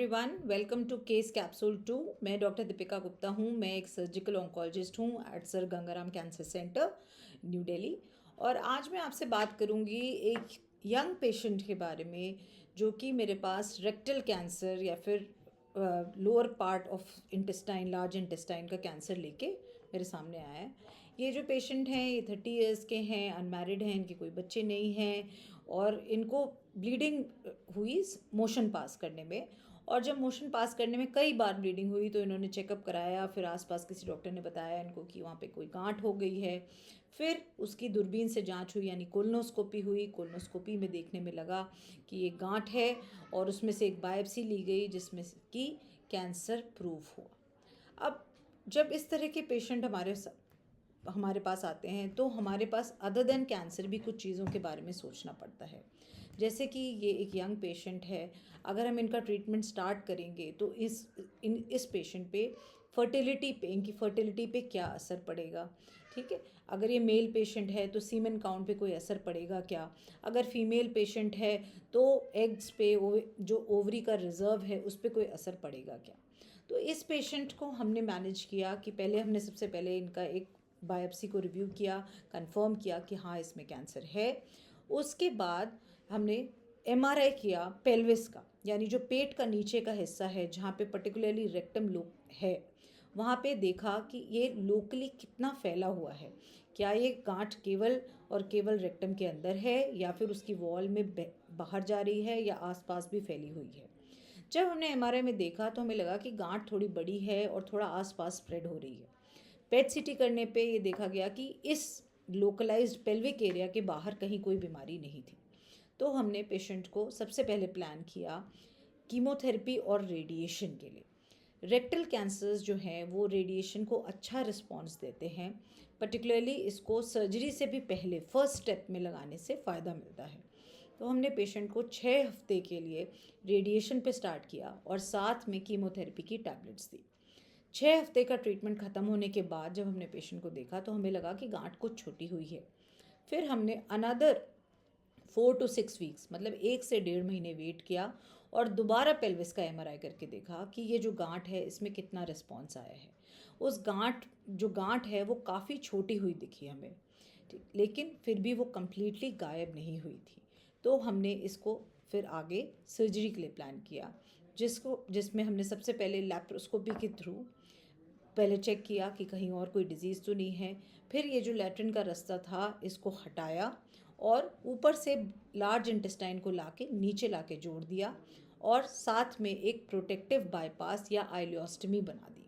Everyone, welcome to case capsule 2। मैं doctor Deepika Gupta हूँ। मैं एक सर्जिकल ऑन्कोलॉजिस्ट हूँ at sir Gangaram cancer centre, new Delhi. और आज मैं आपसे बात करूँगी एक यंग पेशेंट के बारे में जो कि मेरे पास रेक्टल कैंसर या फिर lower part of intestine, large intestine का कैंसर लेके मेरे सामने आया है। ये जो पेशेंट हैं ये 30 इयर्स के हैं, अनमैरिड हैं, इनके कोई बच्चे नहीं हैं और इनको ब्लीडिंग हुई मोशन पास करने में। और जब मोशन पास करने में कई बार ब्लीडिंग हुई तो इन्होंने चेकअप कराया, फिर आसपास किसी डॉक्टर ने बताया इनको कि वहाँ पे कोई गांठ हो गई है। फिर उसकी दूरबीन से जांच हुई, यानी कोलोनोस्कोपी हुई। कोलोनोस्कोपी में देखने में लगा कि ये गांठ है और उसमें से एक बायोप्सी ली गई जिसमें कि कैंसर प्रूफ हुआ। अब जब इस तरह के पेशेंट हमारे पास आते हैं तो हमारे पास अदर देन कैंसर भी कुछ चीज़ों के बारे में सोचना पड़ता है। जैसे कि ये एक यंग पेशेंट है, अगर हम इनका ट्रीटमेंट स्टार्ट करेंगे तो इस पेशेंट पे इनकी फर्टिलिटी पे क्या असर पड़ेगा। ठीक है, अगर ये मेल पेशेंट है तो सीमेन काउंट पे कोई असर पड़ेगा क्या। अगर फीमेल पेशेंट है तो एग्स पे, जो ओवरी का रिजर्व है उस पर कोई असर पड़ेगा क्या। तो इस पेशेंट को हमने मैनेज किया कि हमने सबसे पहले इनका एक बायोप्सी को रिव्यू किया, कंफर्म किया कि हाँ इसमें कैंसर है। उसके बाद हमने एमआरआई किया पेल्विस का, यानी जो पेट का नीचे का हिस्सा है जहाँ पे पर्टिकुलरली रेक्टम है, वहाँ पे देखा कि ये लोकली कितना फैला हुआ है। क्या ये गांठ केवल और केवल रेक्टम के अंदर है या फिर उसकी वॉल में बाहर जा रही है या आसपास भी फैली हुई है। जब हमने एमआरआई में देखा तो हमें लगा कि गांठ थोड़ी बड़ी है और थोड़ा आसपास स्प्रेड हो रही है। पेट सीटी करने पे ये देखा गया कि इस लोकलाइज्ड पेल्विक एरिया के बाहर कहीं कोई बीमारी नहीं थी। तो हमने पेशेंट को सबसे पहले प्लान किया कीमोथेरेपी और रेडिएशन के लिए। रेक्टल कैंसर्स जो हैं वो रेडिएशन को अच्छा रिस्पॉन्स देते हैं, पर्टिकुलरली इसको सर्जरी से भी पहले फर्स्ट स्टेप में लगाने से फ़ायदा मिलता है। तो हमने पेशेंट को 6 हफ्ते के लिए रेडिएशन पे स्टार्ट किया और साथ में कीमोथेरेपी की टैबलेट्स दी। 6 हफ्ते का ट्रीटमेंट ख़त्म होने के बाद जब हमने पेशेंट को देखा तो हमें लगा कि गांठ कुछ छोटी हुई है। फिर हमने अनदर 4 to 6 वीक्स, मतलब 1 से 1.5 महीने वेट किया और दोबारा पेल्विस का एमआरआई करके देखा कि ये जो गांठ है इसमें कितना रिस्पॉन्स आया है। जो गांठ है वो काफ़ी छोटी हुई दिखी हमें, ठीक, लेकिन फिर भी वो कम्प्लीटली गायब नहीं हुई थी। तो हमने इसको फिर आगे सर्जरी के लिए प्लान किया, जिसमें हमने सबसे पहले लैप्रोस्कोपी के थ्रू पहले चेक किया कि कहीं और कोई डिज़ीज़ तो नहीं है। फिर ये जो लैट्रिन का रास्ता था इसको हटाया और ऊपर से लार्ज इंटेस्टाइन को लाके नीचे लाके जोड़ दिया और साथ में एक प्रोटेक्टिव बाईपास या आइलियोस्टमी बना दी।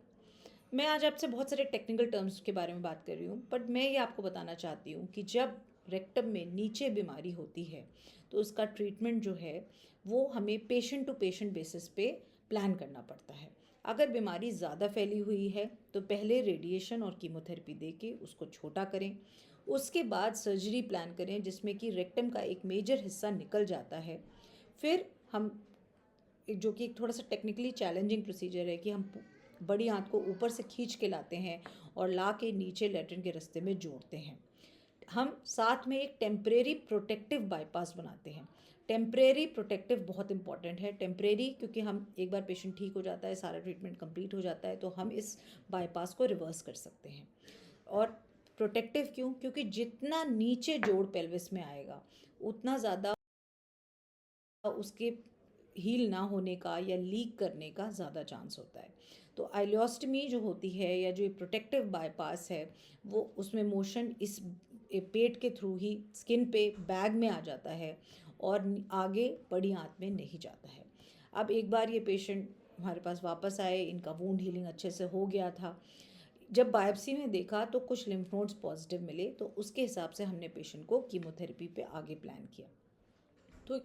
मैं आज आपसे बहुत सारे टेक्निकल टर्म्स के बारे में बात कर रही हूँ, बट मैं ये आपको बताना चाहती हूँ कि जब रेक्टम में नीचे बीमारी होती है तो उसका ट्रीटमेंट जो है वो हमें पेशेंट टू पेशेंट बेसिस पे प्लान करना पड़ता है। अगर बीमारी ज़्यादा फैली हुई है तो पहले रेडिएशन और कीमोथेरेपी दे के उसको छोटा करें, उसके बाद सर्जरी प्लान करें जिसमें कि रेक्टम का एक मेजर हिस्सा निकल जाता है। फिर हम, जो कि एक थोड़ा सा टेक्निकली चैलेंजिंग प्रोसीजर है, कि हम बड़ी आंत को ऊपर से खींच के लाते हैं और ला के नीचे लैट्रिन के रास्ते में जोड़ते हैं। हम साथ में एक टेम्परेरी प्रोटेक्टिव बाईपास बनाते हैं। टेम्परेरी प्रोटेक्टिव बहुत इंपॉर्टेंट है। टेम्परेरी क्योंकि हम एक बार पेशेंट ठीक हो जाता है, सारा ट्रीटमेंट कंप्लीट हो जाता है, तो हम इस बाईपास को रिवर्स कर सकते हैं। और प्रोटेक्टिव क्यों? क्योंकि जितना नीचे जोड़ पेल्विस में आएगा उतना ज़्यादा उसके हील ना होने का या लीक करने का ज़्यादा चांस होता है। तो आइलियोस्टमी जो होती है या जो ये प्रोटेक्टिव बाईपास है वो, उसमें मोशन इस पेट के थ्रू ही स्किन पे बैग में आ जाता है और आगे बड़ी आंत में नहीं जाता है। अब एक बार ये पेशेंट हमारे पास वापस आए, इनका वूंड हीलिंग अच्छे से हो गया था। जब बायोप्सी में देखा तो कुछ लिम्फ नोड्स पॉजिटिव मिले, तो उसके हिसाब से हमने पेशेंट को कीमोथेरेपी पे आगे प्लान किया। तो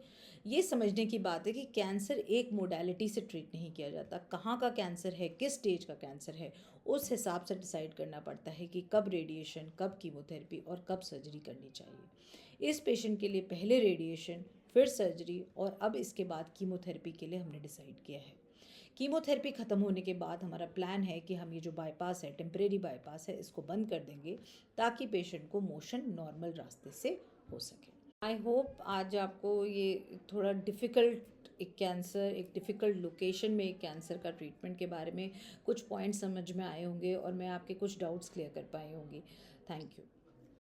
ये समझने की बात है कि कैंसर एक मोडालिटी से ट्रीट नहीं किया जाता। कहाँ का कैंसर है, किस स्टेज का कैंसर है, उस हिसाब से डिसाइड करना पड़ता है कि कब रेडिएशन, कब कीमोथेरेपी और कब सर्जरी करनी चाहिए। इस पेशेंट के लिए पहले रेडिएशन, फिर सर्जरी और अब इसके बाद कीमोथेरेपी के लिए हमने डिसाइड किया है। कीमोथेरेपी ख़त्म होने के बाद हमारा प्लान है कि हम ये जो बाईपास है, टेम्परेरी बाईपास है, इसको बंद कर देंगे ताकि पेशेंट को मोशन नॉर्मल रास्ते से हो सके। आई होप आज आपको ये थोड़ा डिफ़िकल्ट एक कैंसर, एक डिफ़िकल्ट लोकेशन में एक कैंसर का ट्रीटमेंट के बारे में कुछ पॉइंट्स समझ में आए होंगे और मैं आपके कुछ डाउट्स क्लियर कर पाई होंगी। Thank you.